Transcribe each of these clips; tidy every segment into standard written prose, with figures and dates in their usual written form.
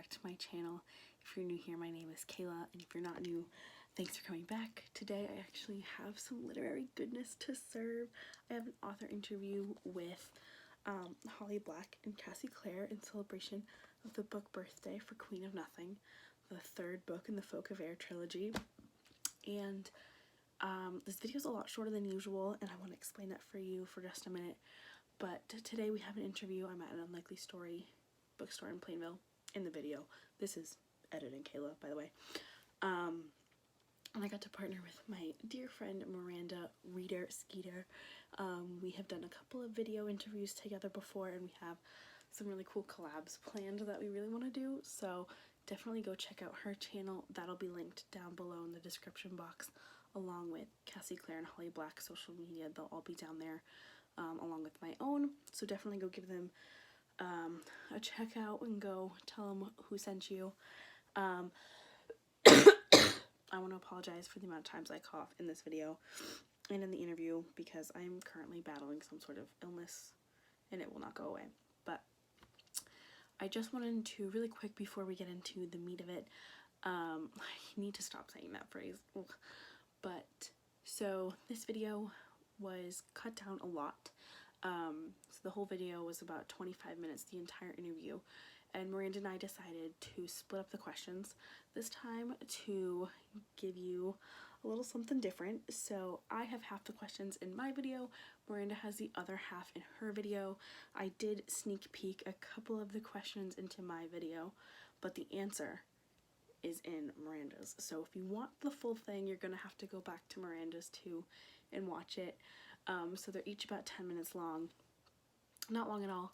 back to my channel. If you're new here, my name is Kayla, and if you're not new, thanks for coming back. Today I actually have some literary goodness to serve. I have an author interview with Holly Black and Cassie Clare in celebration of the book Birthday for Queen of Nothing, the third book in the Folk of Air trilogy. And this video is a lot shorter than usual, and I want to explain that for you for just a minute. But today we have an interview. I'm at an Unlikely Story bookstore in Plainville in the video. This is editing Kayla, by the way. And I got to partner with my dear friend Miranda, Reader Skeeter. We have done a couple of video interviews together before, and we have some really cool collabs planned that we really want to do. So definitely go check out her channel. That'll be linked down below in the description box, along with Cassie Clare and Holly Black's social media. They'll all be down there, along with my own. So definitely go give them a check out and go tell them who sent you. I want to apologize for the amount of times I cough in this video and in the interview, because I'm currently battling some sort of illness and it will not go away. But I just wanted to, really quick before we get into the meat of it, I need to stop saying that phrase. Ugh. But so this video was cut down a lot. So the whole video was about 25 minutes, the entire interview, and Miranda and I decided to split up the questions this time to give you a little something different. So I have half the questions in my video, Miranda has the other half in her video. I did sneak peek a couple of the questions into my video, but the answer is in Miranda's. So if you want the full thing, you're gonna have to go back to Miranda's too and watch it. So they're each about 10 minutes long, not long at all.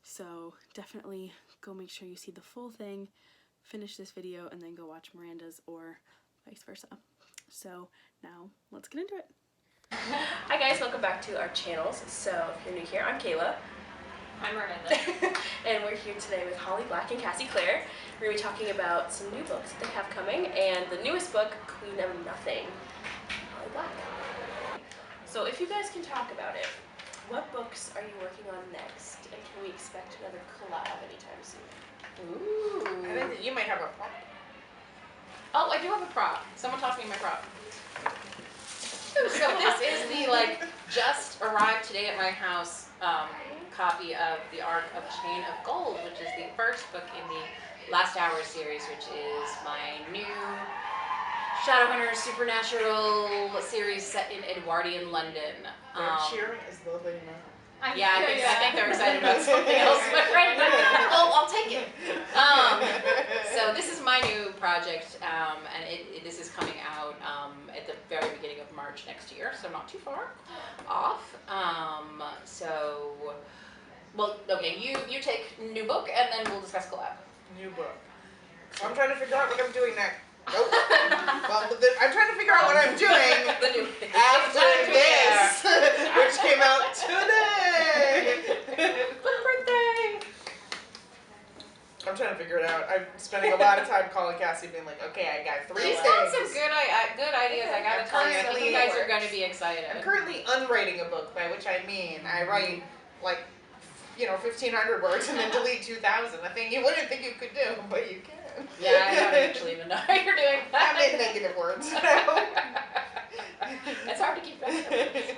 So definitely go make sure you see the full thing, finish this video, and then go watch Miranda's, or vice versa. So now let's get into it. Hi guys, welcome back to our channels. So if you're new here, I'm Kayla. I'm Miranda. And we're here today with Holly Black and Cassie Clare. We're going to be talking about some new books that they have coming, and the newest book, Queen of Nothing. Holly Black. So if you guys can talk about it, what books are you working on next, and can we expect another collab anytime soon? Ooh. I think that you might have a prop. Oh, I do have a prop. Someone tossed me my prop. So this is the, just arrived today at my house copy of The Arc of Chain of Gold, which is the first book in the Last Hour series, which is my new Shadowhunter Supernatural series set in Edwardian London. They're cheering as though they know. Yeah, I think they're excited about something else, but right now, oh, I'll take it. So this is my new project, and this is coming out at the very beginning of March next year, so not too far off. Well, okay, you take new book, and then we'll discuss collab. New book. So I'm trying to figure out what I'm doing next. Nope. Well, I'm trying to figure out what I'm doing after this, which came out today. Birthday! I'm trying to figure it out. I'm spending a lot of time calling Cassie, being like, okay, I got 3 She's things. got some good ideas. I gotta tell you, I think you guys are going to be excited. I'm currently unwriting a book, by which I mean I write 1,500 words and then delete 2,000. A thing you wouldn't think you could do, but you can. Yeah, I don't actually even know how you're doing that. I'm in negative words now. It's hard to keep track of it.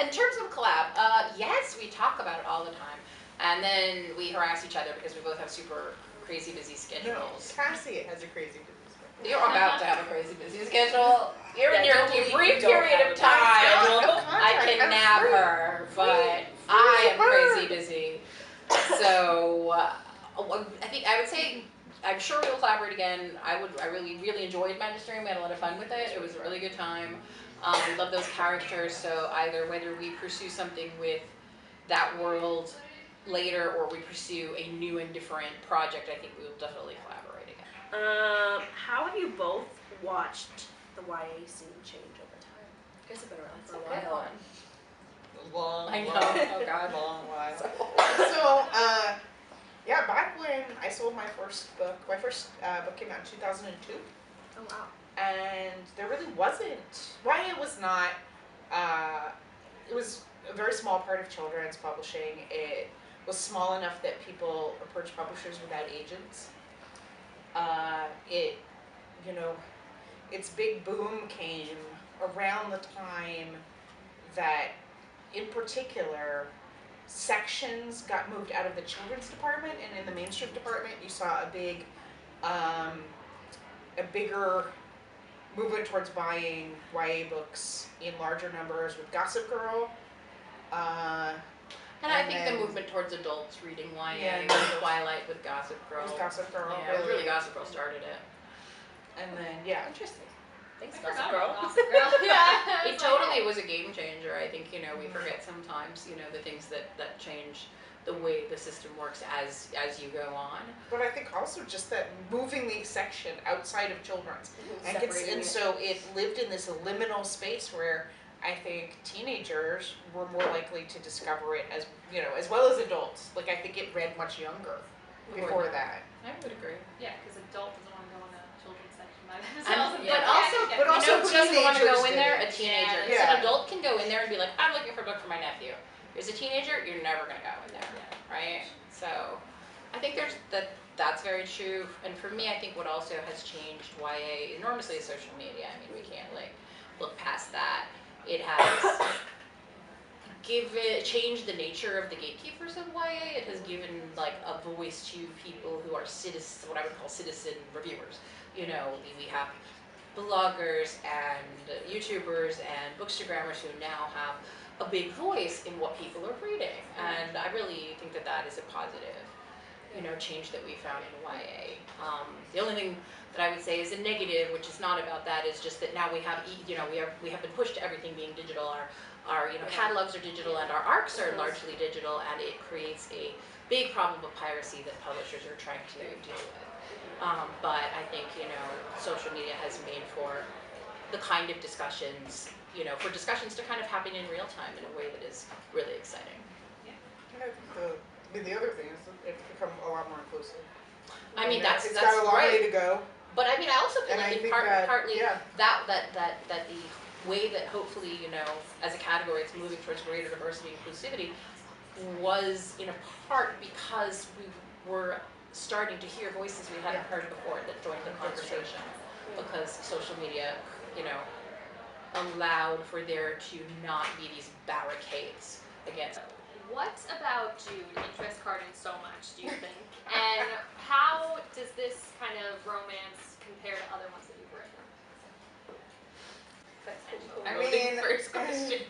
In terms of collab, yes, we talk about it all the time. And then we harass each other because we both have super crazy busy schedules. No, Cassie has a crazy busy schedule. You're about to have a crazy busy schedule. You're in your brief period of time. I can nab her, but I am crazy busy. So I would say, I'm sure we'll collaborate again. I really enjoyed Magistering. We had a lot of fun with it. It was a really good time. We love those characters. So whether we pursue something with that world later or we pursue a new and different project, I think we will definitely collaborate again. How have you both watched the YA scene change over time? You guys have been around for a while. Long, I know. Oh God. Long while. So, yeah, back when I sold my first book book came out in 2002. Oh wow. And there really wasn't, YA was not, it was a very small part of children's publishing. It was small enough that people approached publishers without agents. it, you know, its big boom came around the time that, in particular, sections got moved out of the children's department, and in the mainstream department you saw a bigger movement towards buying YA books in larger numbers with Gossip Girl. And I think the movement towards adults reading YA, with Twilight, with Gossip Girl. It was Gossip Girl. Yeah, it was really Gossip Girl started it. And then, yeah. Interesting. Thanks, I Gossip forgot Girl. about Gossip Girl. Yeah. It totally was a game changer. I think, you know, we forget sometimes, you know, the things that change the way the system works as you go on. But I think also just that moving the section outside of children's. And so it lived in this liminal space where I think teenagers were more likely to discover it as, you know, as well as adults. Like, I think it read much younger before that. I would agree. Yeah, because adult doesn't want to go in the children's section by But themselves. also, who doesn't want to go in teenagers there? did A it. teenager. Yeah. So an adult can go in there and be like, I'm looking for a book for my nephew. As a teenager, you're never going to go in there, right? So I think that's very true. And for me, I think what also has changed YA enormously is social media. I mean, we can't like look past that. It has changed the nature of the gatekeepers of YA. It has given like a voice to people who are what I would call citizen reviewers. You know, we have bloggers and YouTubers and bookstagrammers who now have a big voice in what people are reading, and I really think that is a positive, you know, change that we found in YA. The only thing that I would say is a negative, which is not about that, is just that now we have, you know, we have been pushed to everything being digital. Our you know, catalogs are digital and our arcs are largely digital, and it creates a big problem of piracy that publishers are trying to deal with. But I think, you know, social media has made for the kind of discussions, you know, for discussions to kind of happen in real time in a way that is really exciting. The other thing is that it's become a lot more inclusive. I mean, that's got a long way to go. But I mean, I also feel like partly yeah. that the way that hopefully, you know, as a category it's moving towards greater diversity and inclusivity was in a part because we were starting to hear voices we hadn't heard before that joined the conversation, because social media, you know, allowed for there to not be these barricades against. What about Jude interests Carden so much, do you think? And how does this kind of romance compare to other ones that you've written? First question.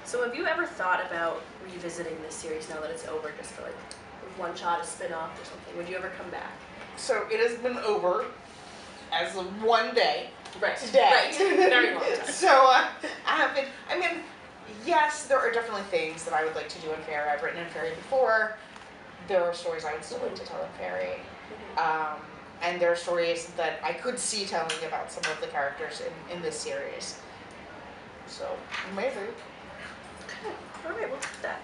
So have you ever thought about revisiting this series now that it's over, just for like one shot, a spin-off or something? Would you ever come back? So it has been over as of one day. Right. Today. Right. Very long time. So I haven't. I mean, yes, there are definitely things that I would like to do in Fairy. I've written in Fairy before. There are stories I would still like to tell in Fairy. And there are stories that I could see telling about some of the characters in this series. So maybe. Okay. All right, we'll take that.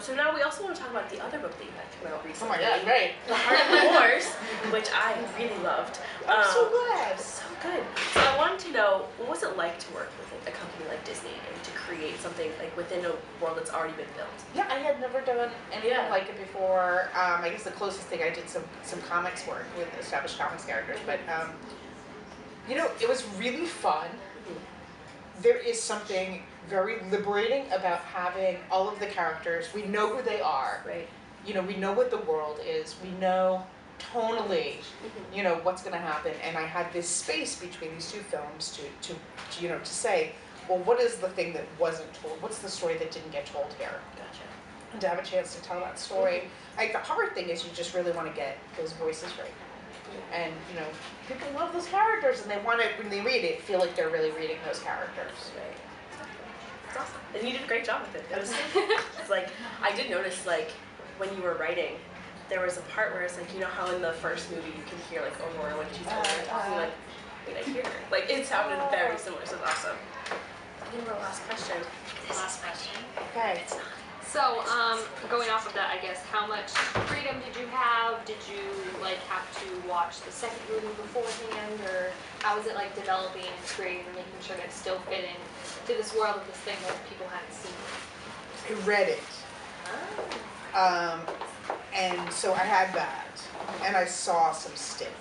So now we also want to talk about the other book that you had come out Oh recently. my god, right. The Heart of the Wars, which I really loved. I'm so glad. So good. So I wanted to know, what was it like to work with a company like Disney and to create something like within a world that's already been built? Yeah, I had never done anything Yeah. like it before. I guess the closest thing I did some comics work with established comics characters, but you know, it was really fun. There is something very liberating about having all of the characters. We know who they are. Right. You know, we know what the world is. We know tonally, you know, what's going to happen. And I had this space between these two films to you know, to say, well, what is the thing that wasn't told? What's the story that didn't get told here? Gotcha. And to have a chance to tell that story. Like, the hard thing is you just really want to get those voices right. And, you know, people love those characters and they want to, when they read it, feel like they're really reading those characters. Right. It's awesome. And you did a great job with it. It's like, I did notice, like, when you were writing, there was a part where it's like, you know how in the first movie you can hear, like, Aurora when she's older talking, like, wait, I hear her. Like, it sounded very similar, so it's awesome. And then our last question. Last question. Okay. So, going off of that, I guess, how much freedom did you have? Did you, like, have to watch the second movie beforehand? Or how was it, like, developing and creating and making sure that it still fit in to this world of this thing that people hadn't seen? I read it. And so I had that. and I saw some stings.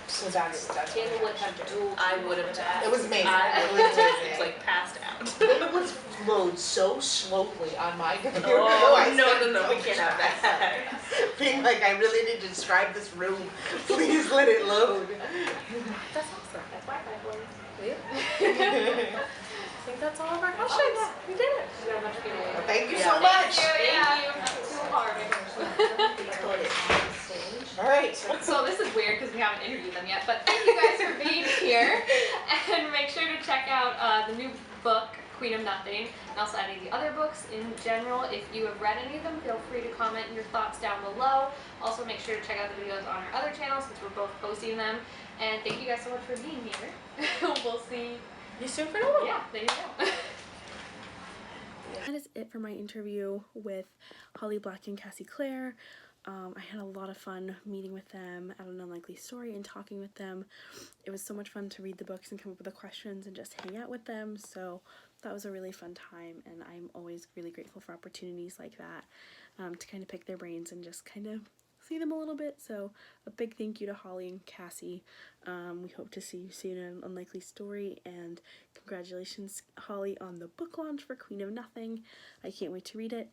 So that's Tim would have dual. I would have done. it was amazing. I It would was have amazing. like passed out. It would load so slowly on my computer. Oh, no, we can't have that. Being like, I really need to describe this room. Please let it load. That's awesome. That's Wi-Fi for you. I think that's all of our questions. We did it. You got a bunch of people. Well, thank you Yeah. so much. Thank you. Not too hard. All right. So this is weird because we haven't interviewed them yet, but thank you guys for being here. And make sure to check out the new book, Queen of Nothing, and also any of the other books in general. If you have read any of them, feel free to comment your thoughts down below. Also make sure to check out the videos on our other channels since we're both posting them. And thank you guys so much for being here. We'll see You soon for another one. Yeah, there you go. That is it for my interview with Holly Black and Cassie Clare. I had a lot of fun meeting with them at An Unlikely Story and talking with them. It was so much fun to read the books and come up with the questions and just hang out with them. So that was a really fun time, and I'm always really grateful for opportunities like that, to kind of pick their brains and just kind of see them a little bit. So a big thank you to Holly and Cassie. We hope to see you soon in An Unlikely Story, and congratulations, Holly, on the book launch for Queen of Nothing. I can't wait to read it.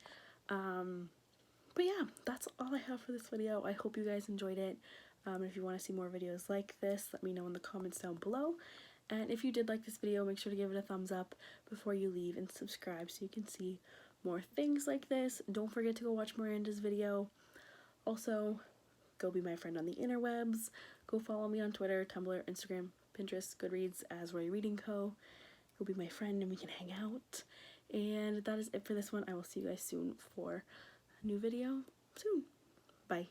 But yeah, that's all I have for this video. I hope you guys enjoyed it. If you want to see more videos like this, let me know in the comments down below. And if you did like this video, make sure to give it a thumbs up before you leave and subscribe so you can see more things like this. Don't forget to go watch Miranda's video. Also, go be my friend on the interwebs. Go follow me on Twitter, Tumblr, Instagram, Pinterest, Goodreads as RoyReadingCo. Go be my friend and we can hang out. And that is it for this one. I will see you guys soon for a new video soon. Bye.